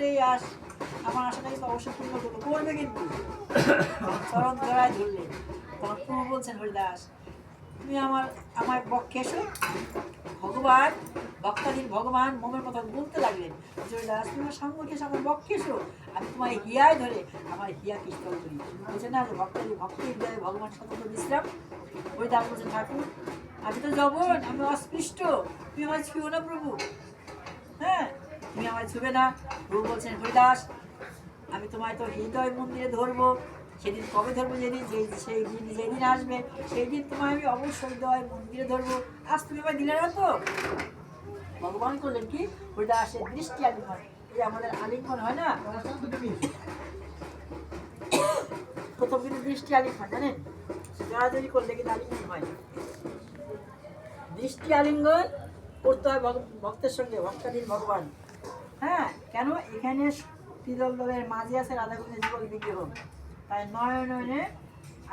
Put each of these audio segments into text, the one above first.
তাড়াতাড়ি আস, আমার আশাটাকে তো অবশ্যই পূর্ণ করবো, করবে কিন্তু। চরণ ধরায় ধরলেন। তখন প্রভু বলছেন, হরিদাস তুমি আমার পক্ষে এসো। ভগবান ভক্তাধীন ভগবান মোমের কথা বলতে লাগলেন, হরিদাস তুমি আমার সঙ্গে এসো, আমার পক্ষে এসো, আমি তোমার হিয়ায় ধরে আমার হিয়াকে স্থল করি। বলছে না যে ভক্তি হৃদয়ে ভগবান স্বতন্ত্র বিশ্রাম। হরিদাস বলছেন, ঠাকুর আমি তো জবন, আমি অস্পৃষ্ট, তুমি আমায় ছুঁয়ো না প্রভু। হ্যাঁ, তুমি আমায় ছুবে না। প্রভু বলছেন, হরিদাস আমি তোমায় তো হৃদয় মন্দিরে ধরবো। সেদিন কবে ধরবো? যেদিন আসবে সেই দিন তোমায় আমি অবশ্যই হৃদয় মন্দিরে ধরবো। আজ তুমি আমায় দিলে না তো? ভগবান করলেন কি, হরিদাসের দৃষ্টি আলিঙ্গন। এই আমাদের আলিঙ্গন হয় না, প্রথম কিন্তু দৃষ্টি আলিঙ্গন, জানেন? জড়াজড়ি করলে কিন্তু আলিঙ্গন হয় না। দৃষ্টি আলিঙ্গন করতে হয় ভক্তের সঙ্গে, ভক্তাধীন ভগবান। হ্যাঁ, কেন? এখানে ত্রিদলের মাঝে আছে রাধাকুণ্ডের যুগল বিগ্রহ, তাই নয়নে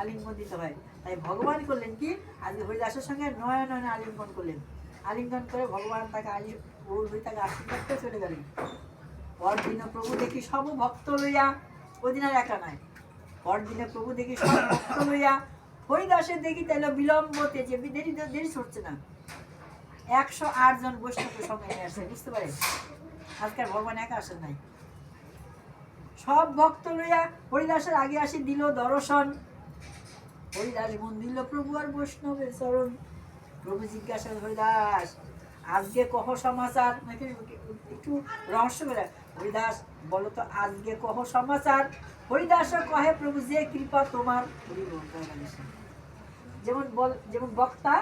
আলিঙ্গন দিতে হয়। তাই ভগবান করলেন কি, আজকে হরিদাসের সঙ্গে নয়নে আলিঙ্গন করলেন। আলিঙ্গন করে ভগবান তাকে তাকে আশীর্বাদ করে চলে গেলেন। পরদিনে প্রভু দেখি সব ভক্ত লইয়া, ওই দিন আর একা নাই, পরদিনে প্রভু দেখি সব ভক্ত লইয়া হরিদাসের দেখি তাইলে বিলম্বতে, যে দেরি ছুটছে না, 108 জন বৈষ্ণবের সঙ্গে নিয়ে আসছে। বুঝতে পারেন, আজকাল ভগবান একা আসেন নাই, সব ভক্ত লইয়া হরিদাসের আগে আসি দিল দর্শন। হরিদাস মন দিল প্রভু আর বৈষ্ণবের চরণ। প্রভু জিজ্ঞাসা, হরিদাস আজকে কহ সমাচার, নাকি একটু রহস্য করে, হরিদাস বলো তো আজকে কহ সমাচার। হরিদাস কহে, প্রভু যে কৃপা তোমার। যেমন বক্তা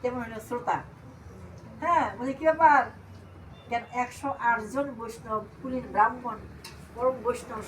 তেমন হলো শ্রোতা। হ্যাঁ, বলছি কি ব্যাপার? কেন 108 জন বৈষ্ণব, কুলীন ব্রাহ্মণ, পরম বৈষ্ণব